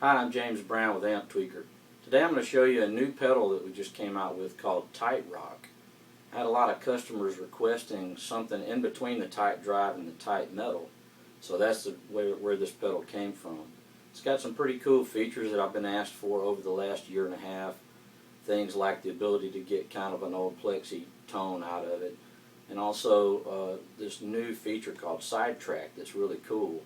Hi, I'm James Brown with Amptweaker. Today I'm going to show you a new pedal that we just came out with called TightRock. I had a lot of customers requesting something in between the TightDrive and the TightMetal, so that's where this pedal came from. It's got some pretty cool features that I've been asked for over the last year and a half. Things like the ability to get kind of an old plexi tone out of it, and also this new feature called SideTrak that's really cool.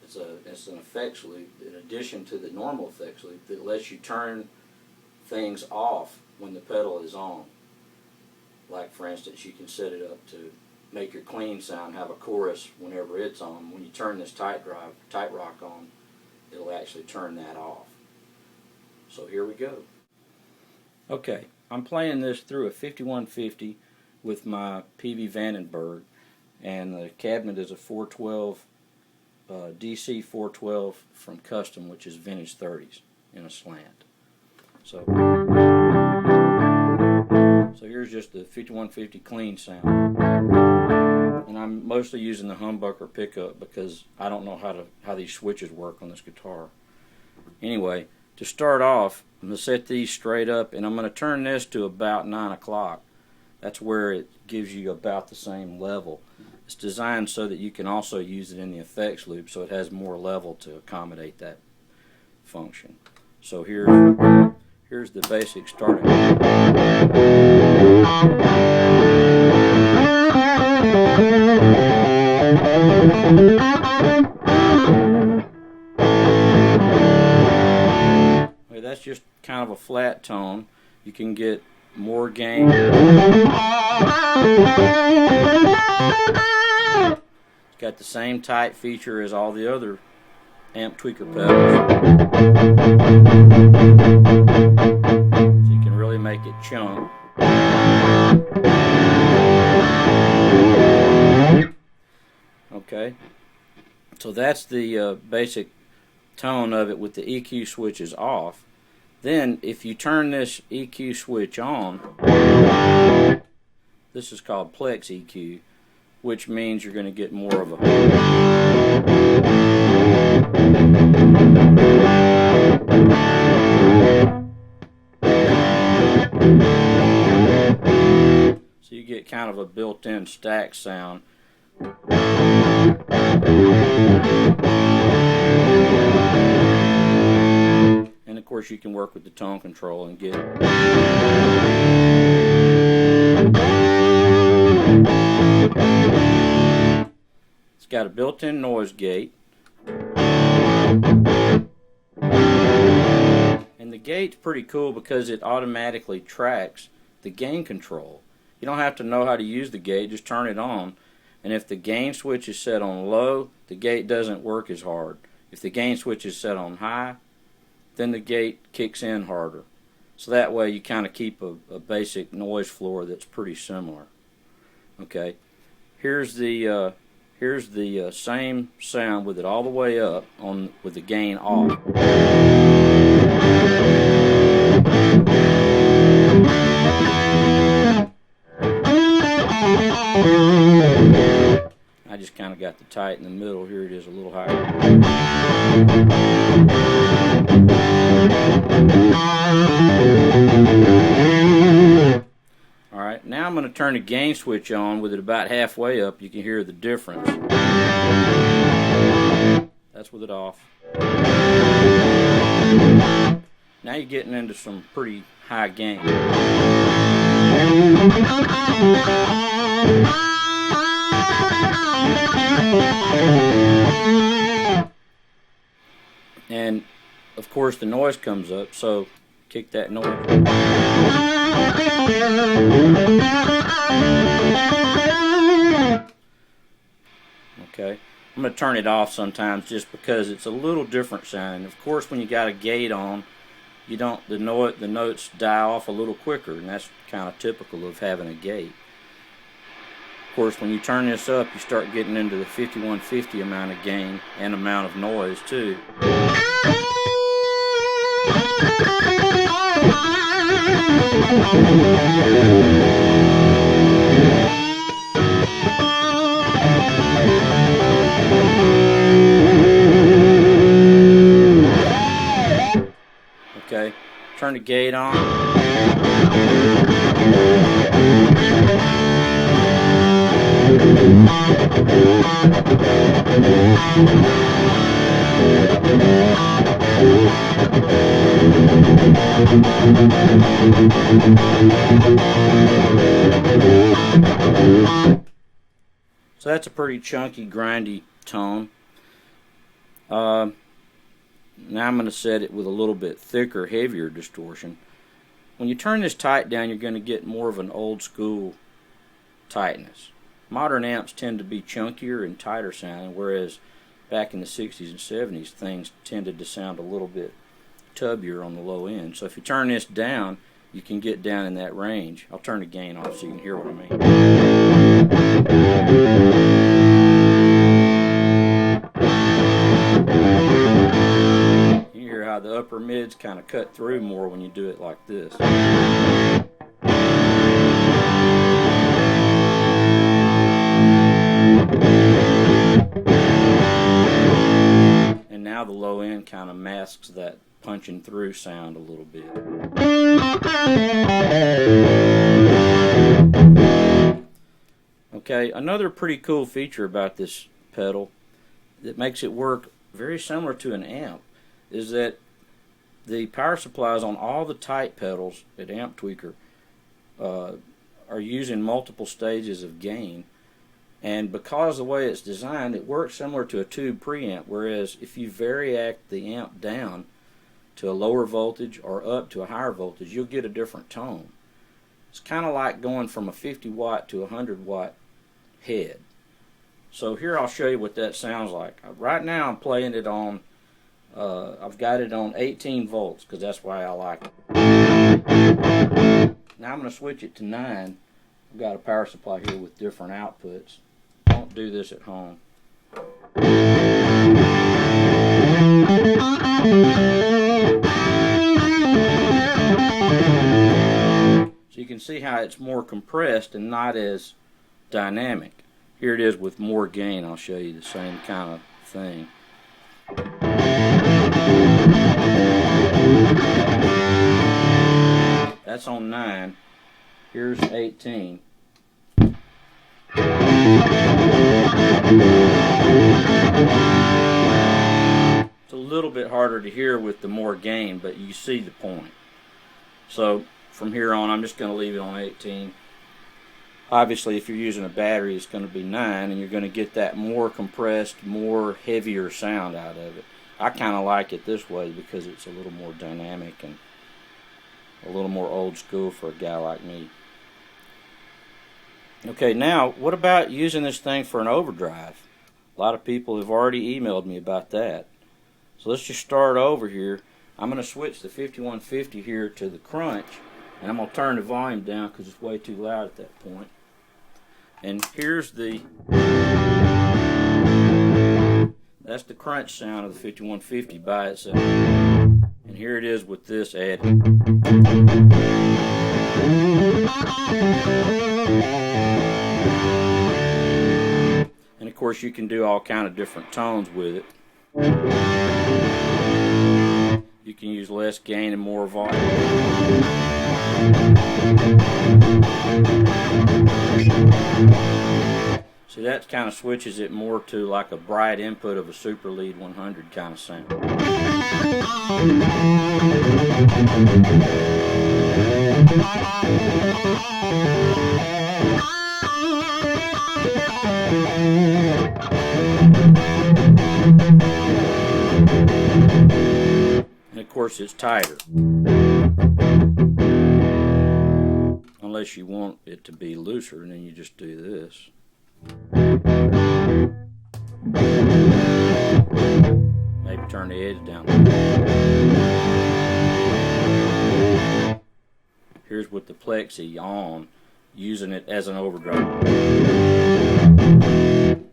It's an effects loop in addition to the normal effects loop that lets you turn things off when the pedal is on. Like, for instance, you can set it up to make your clean sound have a chorus whenever it's on. When you turn this TightRock on, it'll actually turn that off. So here we go. Okay, I'm playing this through a 5150 with my PV Vandenberg, and the cabinet is a 412 DC412 from Kustom, which is vintage 30s in a slant. So here's just the 5150 clean sound, and I'm mostly using the humbucker pickup because I don't know how these switches work on this guitar. Anyway, to start off, I'm going to set these straight up, and I'm going to turn this to about 9 o'clock. That's where it gives you about the same level. It's designed so that you can also use it in the effects loop, so it has more level to accommodate that function. So here's the basic starting. Okay, that's just kind of a flat tone. You can get more gain. It's got the same tight feature as all the other Amptweaker pedals, so you can really make it chunk. Okay, so that's the basic tone of it with the EQ switches off. Then if you turn this EQ switch on, this is called Plex EQ, which means you're going to get more of a so you get kind of a built-in stack sound. And of course you can work with the tone control and get it's got a built-in noise gate, and the gate's pretty cool because it automatically tracks the gain control. You don't have to know how to use the gate, just turn it on, and if the gain switch is set on low, the gate doesn't work as hard. If the gain switch is set on high, then the gate kicks in harder. So that way you kind of keep a basic noise floor that's pretty similar. Okay, here's the same sound with it all the way up with the gain off. I just kind of got the tight in the middle. Here it is a little higher. Alright, now I'm going to turn the gain switch on with it about halfway up. You can hear the difference. That's with it off. Now you're getting into some pretty high gain. And of course the noise comes up, so kick that noise. Okay, I'm going to turn it off sometimes just because it's a little different sound. Of course when you got a gate on, you don't the notes die off a little quicker, and that's kind of typical of having a gate. Of course, when you turn this up, you start getting into the 5150 amount of gain and amount of noise too. Turn the gate on. So that's a pretty chunky, grindy tone. Now I'm going to set it with a little bit thicker, heavier distortion. When you turn this tight down, you're going to get more of an old school tightness. Modern amps tend to be chunkier and tighter sounding, whereas back in the 60s and 70s things tended to sound a little bit tubbier on the low end. So if you turn this down, you can get down in that range. I'll turn the gain off so you can hear what I mean. You hear how the upper mids kind of cut through more when you do it like this. And now the low end kind of masks that punching through sound a little bit. Okay, another pretty cool feature about this pedal that makes it work very similar to an amp is that the power supplies on all the tight pedals at Amptweaker are using multiple stages of gain, and because the way it's designed, it works similar to a tube preamp, whereas if you variac the amp down to a lower voltage or up to a higher voltage, you'll get a different tone. It's kind of like going from a 50 watt to a 100 watt head. So here I'll show you what that sounds like. Right now I'm playing it on, I've got it on 18 volts because that's why I like it. Now I'm going to switch it to 9. I've got a power supply here with different outputs. Don't do this at home. So you can see how it's more compressed and not as dynamic. Here it is with more gain. I'll show you the same kind of thing. That's on 9. Here's 18. It's a little bit harder to hear with the more gain, but you see the point. So from here on, I'm just going to leave it on 18. Obviously, if you're using a battery, it's going to be 9, and you're going to get that more compressed, more heavier sound out of it. I kind of like it this way because it's a little more dynamic and a little more old school for a guy like me. Okay, now, what about using this thing for an overdrive? A lot of people have already emailed me about that. So let's just start over here. I'm going to switch the 5150 here to the crunch, and I'm going to turn the volume down because it's way too loud at that point. And here's the, that's the crunch sound of the 5150 by itself. And here it is with this added. And of course you can do all kind of different tones with it. You can use less gain and more volume. See, that kind of switches it more to like a bright input of a Super Lead 100 kind of sound. And of course it's tighter. Unless you want it to be looser, and then you just do this. Maybe turn the edge down. Here's with the plexi on, using it as an overdrive.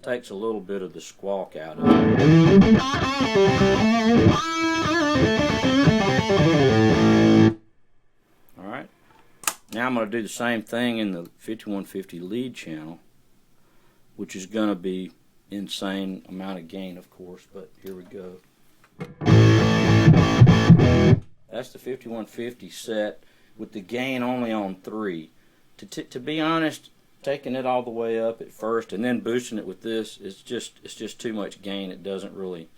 Takes a little bit of the squawk out of it. Alright, now I'm going to do the same thing in the 5150 lead channel, which is going to be insane amount of gain, of course, but here we go. That's the 5150 set with the gain only on 3. To be honest, taking it all the way up at first and then boosting it with this, it's just too much gain. It doesn't really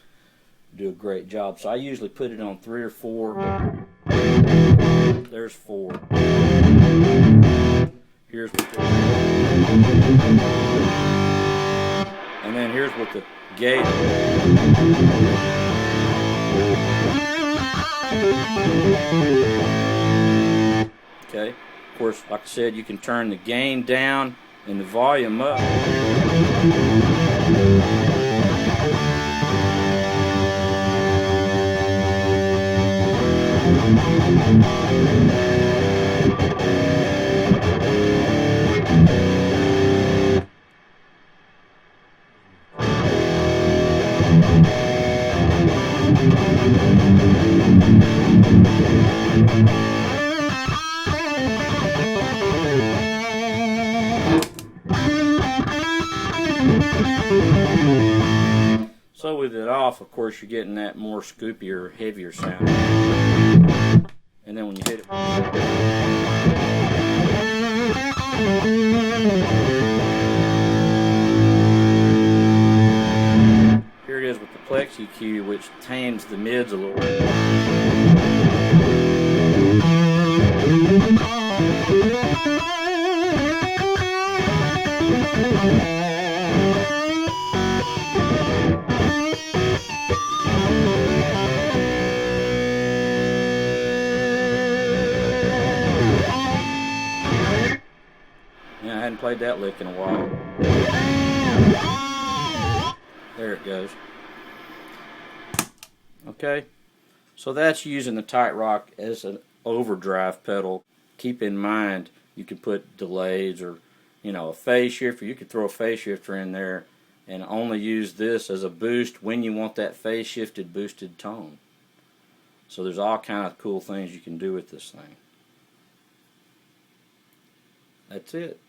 do a great job. So I usually put it on 3 or 4. There's 4. Here's what the, and then here's what the gate. Okay, of course, like I said, you can turn the gain down and the volume up. So with it off, of course, you're getting that more scoopier, heavier sound. And then when you hit it, here it is with the Plexi Q, which tames the mids a little bit. Yeah, I hadn't played that lick in a while. There it goes. Okay, so that's using the TightRock as an overdrive pedal. Keep in mind, you can put delays or, a phase shifter. You could throw a phase shifter in there and only use this as a boost when you want that phase shifted boosted tone. So there's all kind of cool things you can do with this thing. That's it.